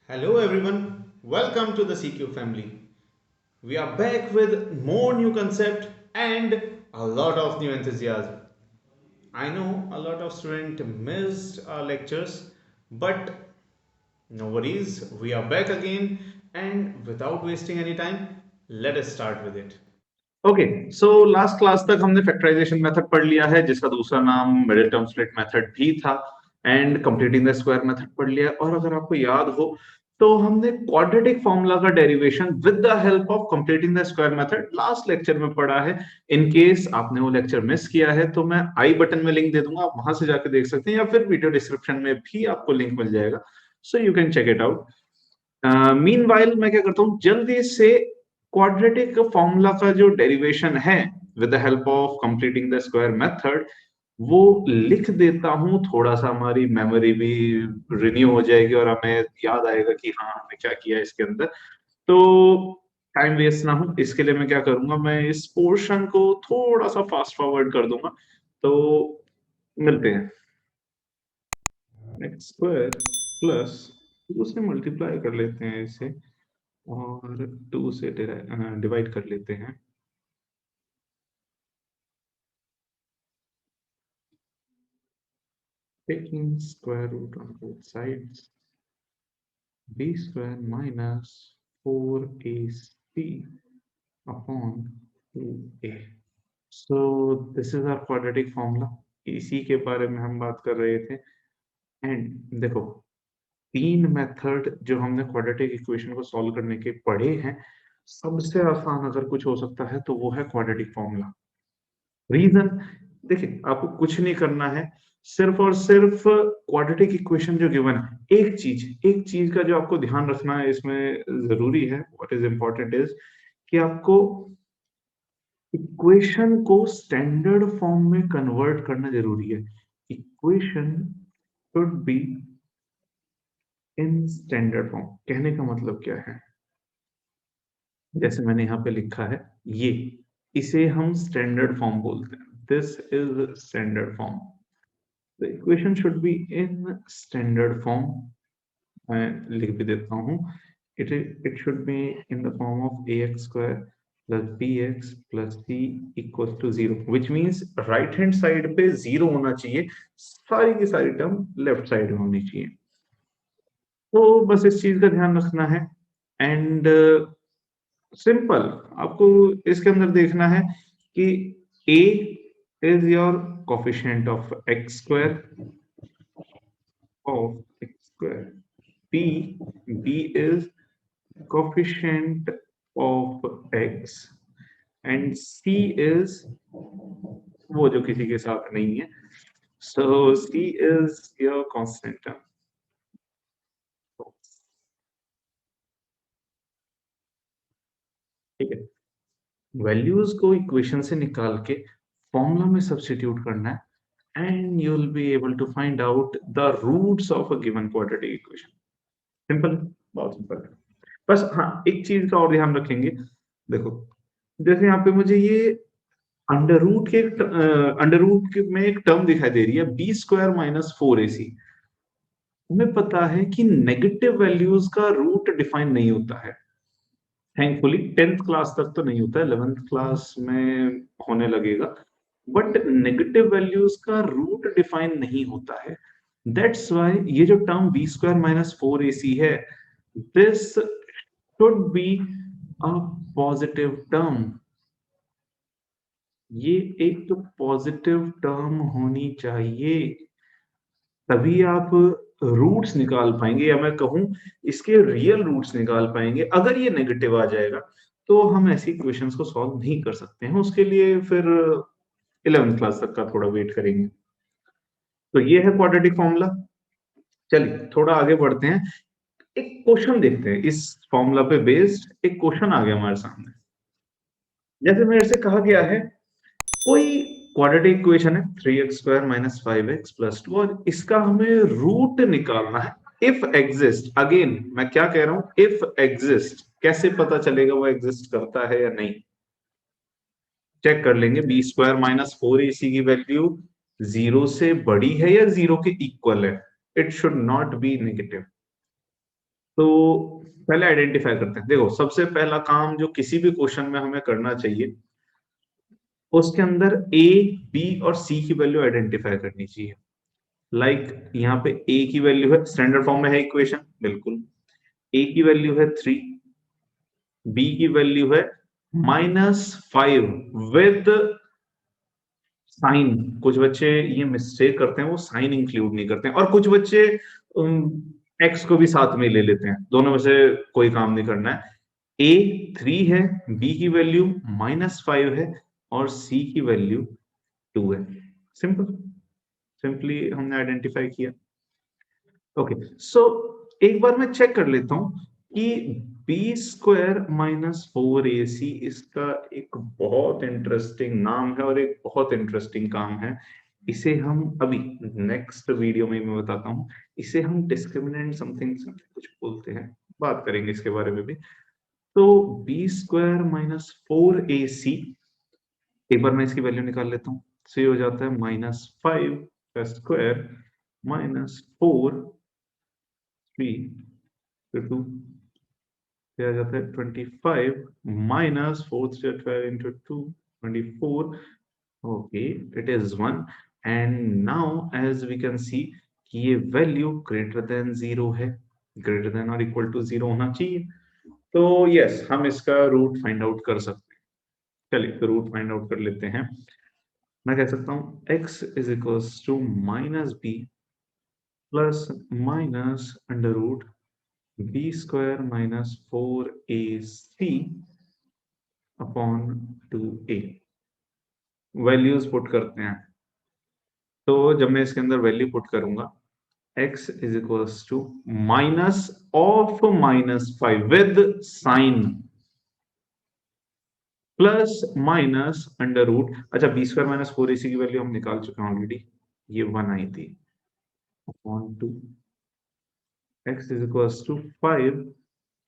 Hello everyone, welcome to the CQ family. We are back with more new concept and a lot of new enthusiasm. I know a lot of students missed our lectures, but no worries, we are back again and without wasting any time, let us start with it. Okay so last class तक हमने factorisation method पढ़ लिया है जिसका दूसरा नाम middle term split method भी था and completing the square method पढ़ लिया और अगर आपको याद हो तो हमने क्वाड्रेटिक फॉर्मूला का derivation with the help of completing the square method last lecture में पढ़ा है। इन केस आपने वो लेक्चर मिस किया है तो मैं आई बटन में लिंक दे दूंगा, आप वहां से जाके देख सकते हैं या फिर वीडियो डिस्क्रिप्शन में भी आपको लिंक मिल जाएगा, so you can check it out. Meanwhile मैं क्या करता हूँ जल्दी से क्वाड्रेटिक फॉर्मूला का जो डेरिवेशन है with the help of completing the square method वो लिख देता हूँ, थोड़ा सा हमारी मेमोरी भी रिन्यू हो जाएगी और हमें याद आएगा कि हाँ हमने क्या किया इसके अंदर। तो टाइम वेस्ट ना हो इसके लिए मैं क्या करूंगा, मैं इस पोर्शन को थोड़ा सा फास्ट फॉरवर्ड कर दूंगा। तो मिलते हैं एक्स स्क्वायर प्लस टू से मल्टीप्लाई कर लेते हैं इसे और टू से डिवाइड कर लेते हैं। Taking square root on both sides, b square minus 4ac upon 2a. So this is our quadratic formula. इसी के बारे में हम बात कर रहे थे। एंड देखो तीन मेथड जो हमने क्वाड्रेटिक इक्वेशन को सॉल्व करने के पढ़े हैं, सबसे आसान अगर कुछ हो सकता है तो वो है क्वाड्रेटिक फॉर्मूला। रीजन देखिए, आपको कुछ नहीं करना है, सिर्फ और सिर्फ क्वाड्रेटिक इक्वेशन जो गिवन है, एक चीज का जो आपको ध्यान रखना है इसमें जरूरी है, व्हाट इज इंपॉर्टेंट इज कि आपको इक्वेशन को स्टैंडर्ड फॉर्म में कन्वर्ट करना जरूरी है। Equation should be in standard form. कहने का मतलब क्या है, जैसे मैंने यहाँ पे लिखा है ये, इसे हम स्टैंडर्ड फॉर्म बोलते हैं, this is standard form. The equation should be in standard form. मैं लिख भी देता हूँ, it should be in the form of ax square plus bx plus c equals to 0, which means right hand side पे 0 होना चाहिए, सारी की सारी टर्म लेफ्ट साइड में होनी चाहिए। तो बस इस चीज का ध्यान रखना है। एंड सिंपल आपको इसके अंदर देखना है कि a is your coefficient of x square of x square. B is coefficient of x and C is वो जो किसी के साथ नहीं है, so C is your constant term. ठीक है, वैल्यूज को इक्वेशन से निकाल के फॉर्मूला में सब्स्टिट्यूट करना है and you will be able to find out the roots of a given quadratic equation. Simple, बहुत सिंपल है। बस हाँ एक चीज का और ध्यान रखेंगे, देखो जैसे यहाँ पे मुझे ये अंडर रूट में एक टर्म दिखाई दे रही है बी स्क्वायर माइनस 4ac। हमें पता है कि नेगेटिव वैल्यूज का रूट डिफाइन नहीं होता है, थैंकफुली 10th क्लास तक तो नहीं होता है, 11th क्लास में होने लगेगा, बट नेगेटिव वैल्यूज का रूट डिफाइन नहीं होता है। दैट्स वाई ये जो term B square minus 4ac है, this should be a positive term. ये एक पॉजिटिव टर्म होनी चाहिए, तभी आप रूट्स निकाल पाएंगे, या मैं कहूं इसके रियल रूट्स निकाल पाएंगे। अगर ये नेगेटिव आ जाएगा तो हम ऐसी इक्वेशंस को सॉल्व नहीं कर सकते हैं, उसके लिए फिर 11th क्लास तक का थोड़ा वेट करेंगे। तो ये है क्वाड्रेटिक फॉर्मूला। चलिए थोड़ा आगे बढ़ते हैं, एक क्वेश्चन देखते हैं, इस फॉर्मूला पे बेस्ड एक क्वेश्चन आ गया हमारे सामने। जैसे मेरे से कहा गया है कोई क्वाड्रेटिक इक्वेशन है 3x square minus 5x plus 2 और इसका हमें रूट निकालना है इफ एग्जिस्ट। अगेन मैं क्या कह रहा हूं, इफ एग्जिस्ट, कैसे पता चलेगा वो एग्जिस्ट करता है या नहीं, चेक कर लेंगे। बी स्क्वायर माइनस 4ac की वैल्यू 0 से बड़ी है या 0 के इक्वल है, it should not be negative. तो पहले आइडेंटिफाई करते हैं। देखो सबसे पहला काम जो किसी भी क्वेश्चन में हमें करना चाहिए, उसके अंदर ए, बी और सी की वैल्यू आइडेंटिफाई करनी चाहिए। लाइक यहाँ पे ए की वैल्यू है, स्टैंडर्ड फॉर्म में है इक्वेशन, बिल्कुल। ए की वैल्यू है 3, बी की वैल्यू है -5 विद साइन। कुछ बच्चे ये मिस्टेक करते हैं, वो साइन इंक्लूड नहीं करते हैं, और कुछ बच्चे एक्स को भी साथ में ले लेते हैं। दोनों में से कोई काम नहीं करना है। ए 3 है, बी की वैल्यू -5 है और सी की वैल्यू 2 है। सिंपल, सिंपली हमने आइडेंटिफाई किया। ओके, सो एक बार मैं चेक कर लेता हूं कि b² - 4ac इसका एक बहुत इंटरेस्टिंग नाम है और एक बहुत इंटरेस्टिंग काम है। इसे हम अभी नेक्स्ट वीडियो में मैं बताता हूं। इसे हम डिस्क्रिमिनेंट समथिंग कुछ बोलते हैं, बात करेंगे इसके बारे में भी। तो b² - 4ac, एक बार मैं इसकी वैल्यू निकाल लेता हूँ। सो ये हो जाता है -5 का स्क्वायर -4 3 2 आ जाता है 25 -4 12 into 2 24। Okay, it is 1। And now as we can see कि ये वैल्यू ग्रेटर देन 0 है, ग्रेटर देन और इक्वल टू 0 होना चाहिए। तो यस, हम इसका रूट फाइंड आउट कर सकते हैं। चलिए तो रूट फाइंड आउट कर लेते हैं। मैं कह सकता हूँ x is equals to -b plus minus under root b² - 4ac upon 2a। Values put करते हैं। तो जब मैं इसके अंदर वैल्यू पुट करूंगा, x is equals to minus of -5 with sign plus minus under root. अच्छा, b² - 4ac की वैल्यू हम निकाल चुके हैं ऑलरेडी, ये 1 आई थी, upon 2। x is equals to 5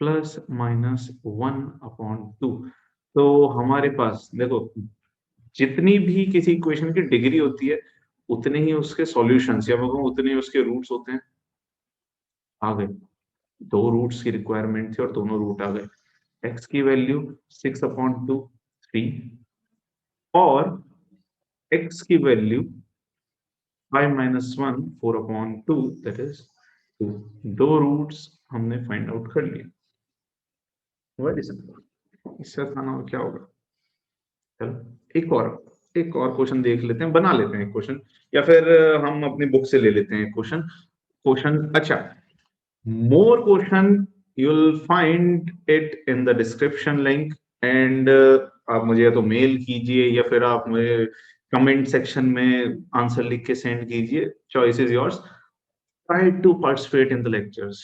plus minus 1 upon 2। तो हमारे पास देखो, जितनी भी किसी इक्वेशन की डिग्री होती है, उतने ही उसके सॉल्यूशंस, या मैं कहूं उतने ही उसके रूट्स होते हैं। आ गए, 2 रूट्स की रिक्वायरमेंट थी और दोनों रूट आ गए। x की वैल्यू 6/2 3, और x की वैल्यू 5 - 1 4/2, दैट इज 2। दो रूट्स हमने फाइंड आउट कर लिए। वेरी सिंपल, इससे आसान और क्या होगा। चलो एक और क्वेश्चन देख लेते हैं, बना लेते हैं क्वेश्चन, या फिर हम अपनी बुक से ले लेते हैं क्वेश्चन। क्वेश्चन, अच्छा, more question you will find it in the description link. And आप मुझे या तो मेल कीजिए या फिर आप मुझे कमेंट सेक्शन में आंसर लिख के सेंड कीजिए, choice is yours. Try to participate in the lectures,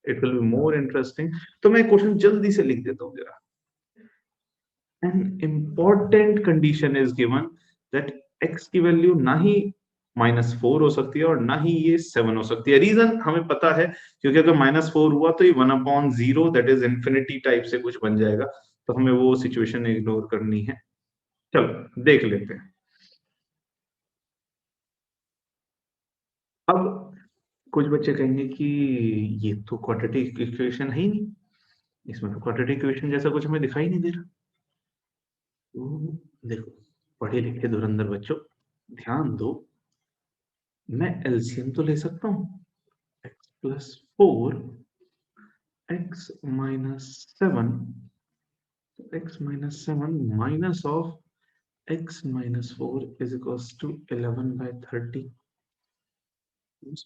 it will be more interesting. तो मैं क्वेश्चन जल्दी से लिख देता हूँ जरा। An important condition is given that x की वैल्यू ना ही -4 हो सकती है और ना ही ये 7 हो सकती है। रीजन हमें पता है, क्योंकि अगर -4 हुआ तो ये 1/0 दैट इज इंफिनिटी टाइप से कुछ बन जाएगा, तो हमें वो सिचुएशन इग्नोर करनी है। चलो देख लेते हैं। अब कुछ बच्चे कहेंगे कि ये तो क्वाड्रेटिक इक्वेशन है ही नहीं, इसमें तो क्वाड्रेटिक इक्वेशन जैसा कुछ हमें दिखाई नहीं दे रहा। तो देखो, पढ़े लिखे धुरंधर बच्चों, ध्यान दो। मैं एलसीएम तो ले सकता हूँ, x plus 4 x minus 7, x minus 7 minus of x minus 4 is equals to 11/30।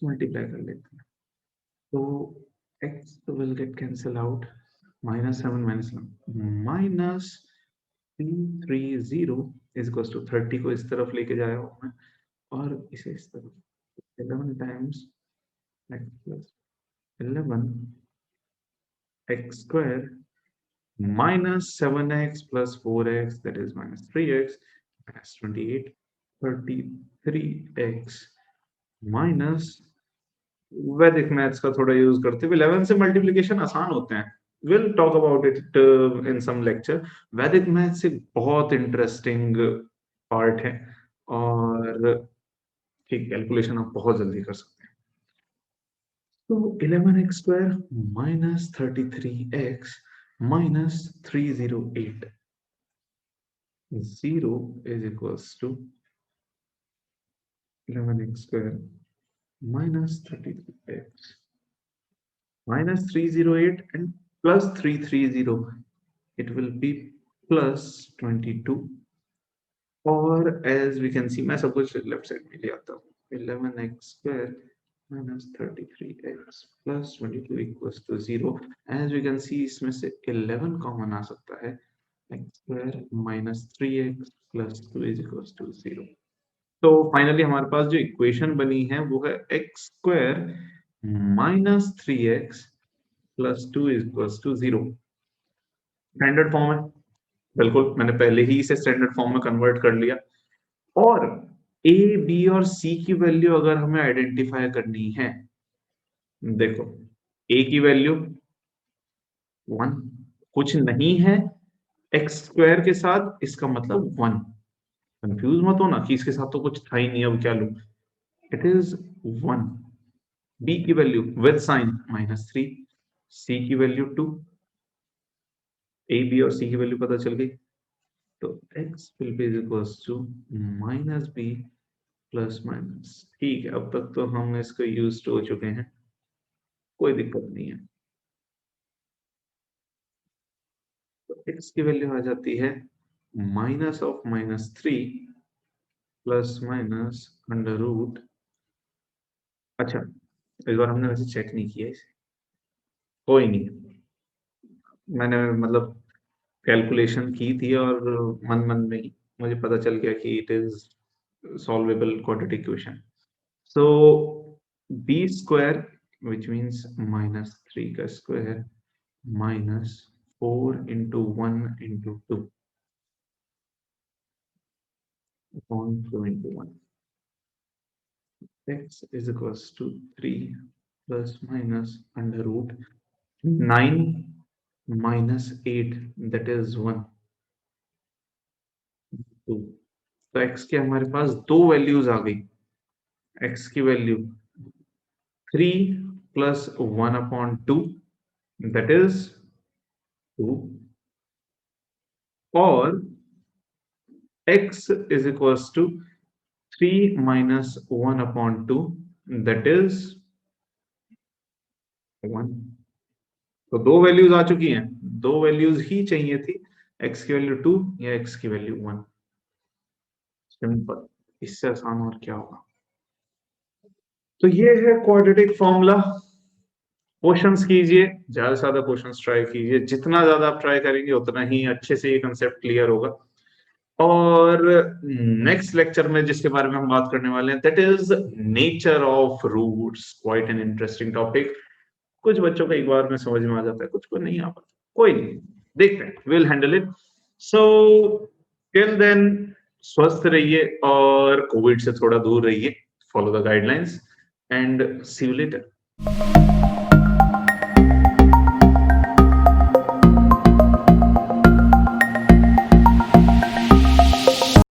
Multiply कर लेते हैं, तो x will get cancel out, -7 minus 330 is equals to 30 को इस तरफ लेके जाया हूँ मैं, और इसे इस तरफ 11 times x plus 11 x square minus 7x plus 4x, that is minus 3x, minus 28, 33x minus, वैदिक मैथ्स का थोड़ा यूज करते हुए 11 से मल्टीप्लिकेशन आसान होते हैं। Will talk about it in some lecture. Vedic maths एक बहुत इंटरेस्टिंग पार्ट है, और ठीक कैलकुलेशन आप बहुत जल्दी कर सकते हैं। तो 11x square minus 33x minus 308. 0 is equals to 11x square minus 33x minus 308 and plus 330. It will be plus 22. और as we can see, मैं सब कुछ लेफ्ट साइड में ले आता हूँ. 11x square minus 33x plus 22 equals to 0. As we can see, इसमें से 11 कॉमन आ सकता है. x square minus 3x plus 2 is equals to 0. तो फाइनली हमारे पास जो इक्वेशन बनी है वो है x square minus 3x plus 2 is equals to 0. Standard form है, बिल्कुल मैंने पहले ही इसे स्टैंडर्ड फॉर्म में कन्वर्ट कर लिया. और a, b और c की वैल्यू अगर हमें आइडेंटिफाई करनी है, देखो a की वैल्यू 1 कुछ नहीं है x स्क्वायर के साथ, इसका मतलब 1. कंफ्यूज मत होना कि इसके साथ तो कुछ था ही नहीं, अब क्या लूं. It is 1. b की वैल्यू विद साइन -3, c की वैल्यू 2. a, b और c की वैल्यू पता चल गई. तो x will be equals to minus b plus minus. ठीक है, अब तक तो हम इसको यूज हो चुके हैं, कोई दिक्कत नहीं है. तो x की वैल्यू आ जाती है minus of -3 plus minus under root. अच्छा, इस बार हमने वैसे चेक नहीं किया इसे, कोई नहीं. मैंने मतलब कैलकुलेशन की थी और मन मन में ही मुझे पता चल गया कि it is solvable quadratic equation. So b square, which means minus 3 का square minus 4 into 1 into 2 upon 2 into 1. X is equals to 3 plus minus under root 9 minus 8, that is 1 2. तो x के हमारे पास दो वैल्यूज आ गई. x की value 3 plus 1 upon 2, that is 2, और x is equals to 3 minus 1 upon 2, that is 1. तो दो values आ चुकी हैं, दो वैल्यूज ही चाहिए थी, x की वैल्यू 2 या x की वैल्यू 1. सिंपल, इससे आसान और क्या होगा. तो ये है क्वाड्रेटिक फॉर्मूला. क्वेश्चंस कीजिए, ज्यादा से ज्यादा क्वेश्चंस ट्राई कीजिए. जितना ज्यादा आप ट्राई करेंगे उतना ही अच्छे से ये कंसेप्ट क्लियर होगा. और नेक्स्ट लेक्चर में जिसके बारे में हम बात करने वाले हैं, that is nature of roots. Quite an interesting topic. कुछ बच्चों को एक बार में समझ में आ जाता है, कुछ को नहीं आ पाता, कोई नहीं, देखते हैं, will handle it. So till then स्वस्थ रहिए और कोविड से थोड़ा दूर रहिए. Follow the guidelines and see you letter.